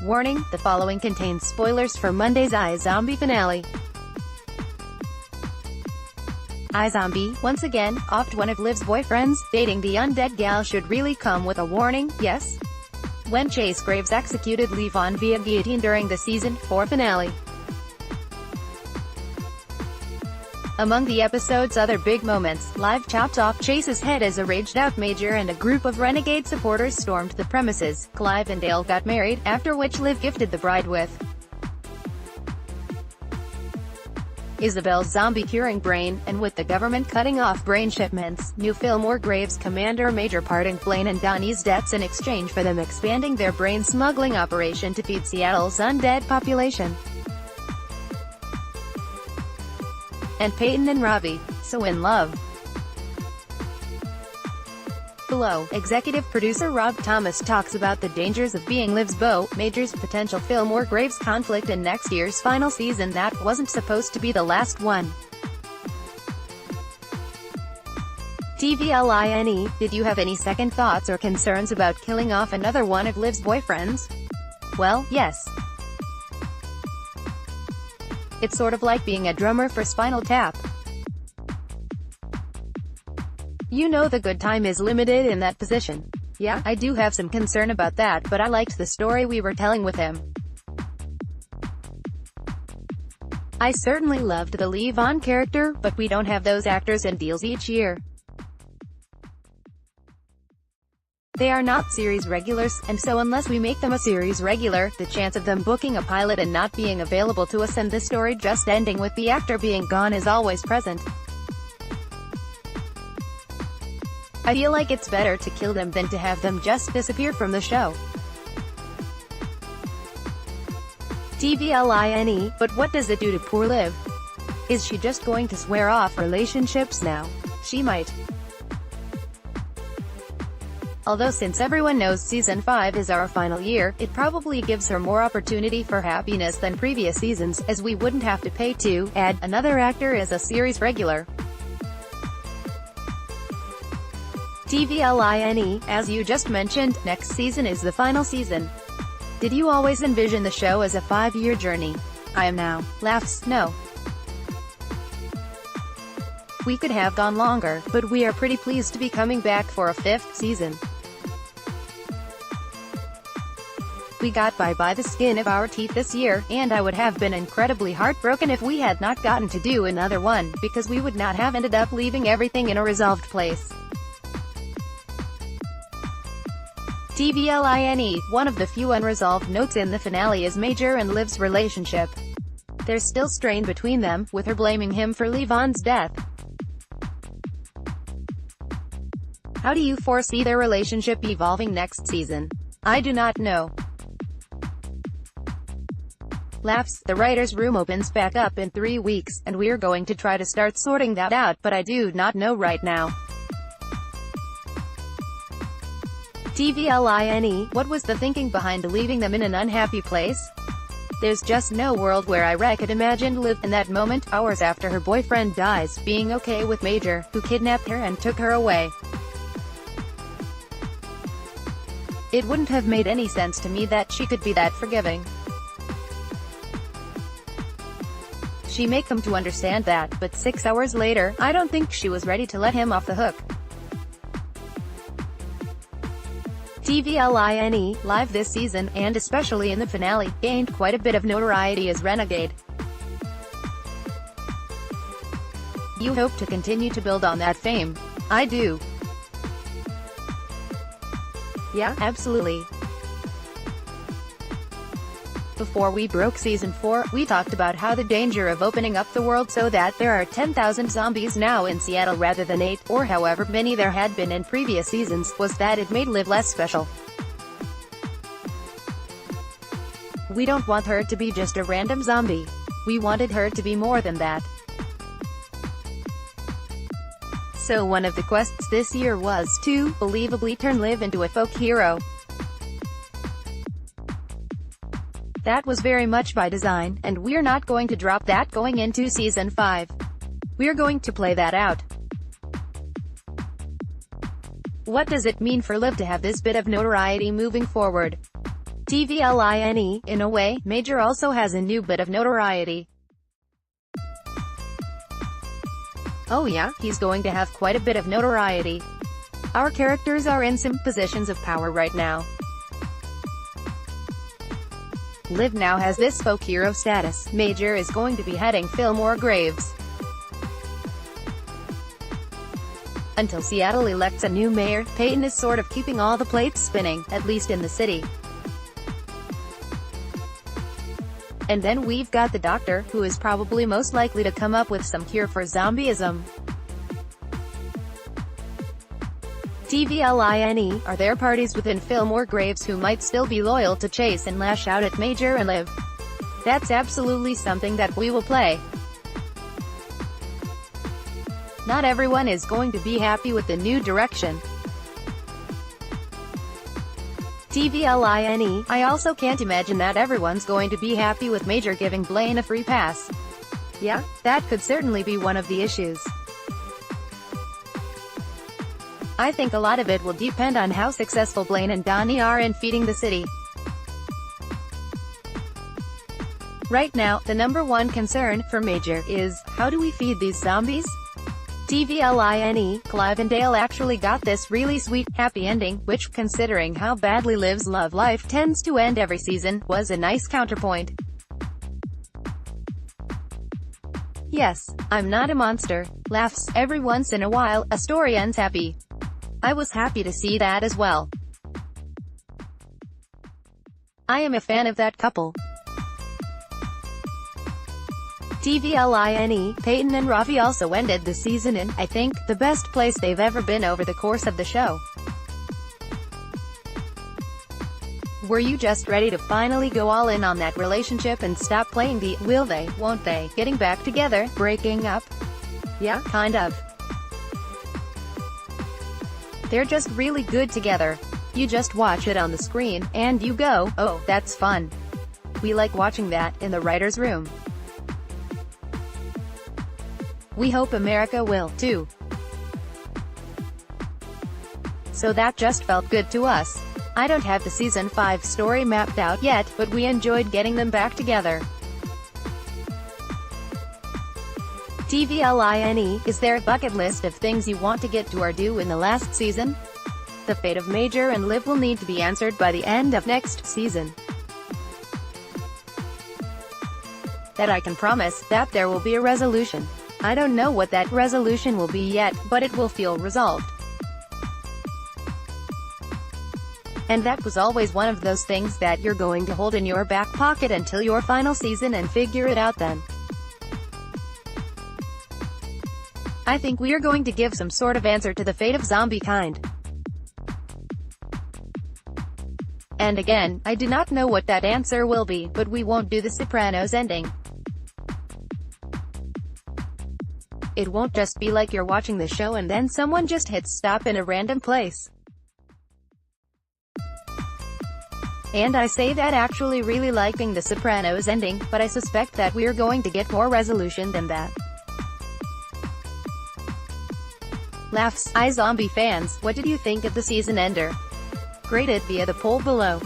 Warning, the following contains spoilers for Monday's iZombie finale. iZombie, once again, offed one of Liv's boyfriends. Dating the undead gal should really come with a warning, yes? When Chase Graves executed Levon via guillotine during the Season 4 finale. Among the episode's other big moments, Liv chopped off Chase's head as a raged-out Major and a group of Renegade supporters stormed the premises. Clive and Dale got married, after which Liv gifted the bride with Isobel's zombie-curing brain, and with the government cutting off brain shipments, New Fillmore Graves Commander Major parting Blaine and Donnie's debts in exchange for them expanding their brain smuggling operation to feed Seattle's undead population. And Peyton and Ravi, so in love. Below, executive producer Rob Thomas talks about the dangers of being Liv's beau, Major's potential Fillmore Graves conflict in next year's final season that wasn't supposed to be the last one. TVLINE, did you have any second thoughts or concerns about killing off another one of Liv's boyfriends? Well, yes. It's sort of like being a drummer for Spinal Tap. You know the good time is limited in that position. Yeah, I do have some concern about that, but I liked the story we were telling with him. I certainly loved the Levon character, but we don't have those actors in deals each year. They are not series regulars, and so unless we make them a series regular, the chance of them booking a pilot and not being available to us and the story just ending with the actor being gone is always present. I feel like it's better to kill them than to have them just disappear from the show. TVLINE, but what does it do to poor Liv? Is she just going to swear off relationships now? She might. Although since everyone knows Season 5 is our final year, it probably gives her more opportunity for happiness than previous seasons, as we wouldn't have to pay to add another actor as a series regular. TVLINE, as you just mentioned, next season is the final season. Did you always envision the show as a 5-year journey? I am now. Laughs, no. We could have gone longer, but we are pretty pleased to be coming back for a 5th season. We got by the skin of our teeth this year, and I would have been incredibly heartbroken if we had not gotten to do another one, because we would not have ended up leaving everything in a resolved place. TVLINE, one of the few unresolved notes in the finale is Major and Liv's relationship. There's still strain between them, with her blaming him for Levon's death. How do you foresee their relationship evolving next season? I do not know. Laughs, the writer's room opens back up in 3 weeks, and we're going to try to start sorting that out, but I do not know right now. TVLINE, what was the thinking behind leaving them in an unhappy place? There's just no world where I could imagine Liv, in that moment, hours after her boyfriend dies, being okay with Major, who kidnapped her and took her away. It wouldn't have made any sense to me that she could be that forgiving. She may come to understand that, but 6 hours later, I don't think she was ready to let him off the hook. TVLINE, Live this season, and especially in the finale, gained quite a bit of notoriety as Renegade. You hope to continue to build on that fame. I do. Yeah, absolutely. Before we broke Season 4, we talked about how the danger of opening up the world so that there are 10,000 zombies now in Seattle rather than 8, or however many there had been in previous seasons, was that it made Liv less special. We don't want her to be just a random zombie. We wanted her to be more than that. So one of the quests this year was to, believably turn Liv into a folk hero. That was very much by design, and we're not going to drop that going into Season 5. We're going to play that out. What does it mean for Liv to have this bit of notoriety moving forward? TVLINE, in a way, Major also has a new bit of notoriety. Oh yeah, he's going to have quite a bit of notoriety. Our characters are in some positions of power right now. Liv now has this folk hero status. Major is going to be heading Fillmore Graves. Until Seattle elects a new mayor, Peyton is sort of keeping all the plates spinning, at least in the city. And then we've got the doctor, who is probably most likely to come up with some cure for zombieism. TVLINE, are there parties within Fillmore Graves who might still be loyal to Chase and lash out at Major and Liv? That's absolutely something that we will play. Not everyone is going to be happy with the new direction. TVLINE, I also can't imagine that everyone's going to be happy with Major giving Blaine a free pass. Yeah, that could certainly be one of the issues. I think a lot of it will depend on how successful Blaine and Donnie are in feeding the city. Right now, the #1 concern for Major is, how do we feed these zombies? TVLINE, Clive and Dale actually got this really sweet, happy ending, which, considering how badly Liv's love life tends to end every season, was a nice counterpoint. Yes, I'm not a monster. Laughs. Every once in a while, a story ends happy. I was happy to see that as well. I am a fan of that couple. TVLINE, Peyton and Ravi also ended the season in, I think, the best place they've ever been over the course of the show. Were you just ready to finally go all in on that relationship and stop playing the will they, won't they, getting back together, breaking up? Yeah, kind of. They're just really good together. You just watch it on the screen, and you go, oh, that's fun. We like watching that, in the writer's room. We hope America will, too. So that just felt good to us. I don't have the Season 5 story mapped out yet, but we enjoyed getting them back together. TVLINE, is there a bucket list of things you want to get to or do in the last season? The fate of Major and Liv will need to be answered by the end of next season. That I can promise, that there will be a resolution. I don't know what that resolution will be yet, but it will feel resolved. And that was always one of those things that you're going to hold in your back pocket until your final season and figure it out then. I think we are going to give some sort of answer to the fate of zombie kind. And again, I do not know what that answer will be, but we won't do the Sopranos ending. It won't just be like you're watching the show and then someone just hits stop in a random place. And I say that actually really liking the Sopranos ending, but I suspect that we're going to get more resolution than that. Laughs. iZombie fans, what did you think of the season ender? Grade it via the poll below.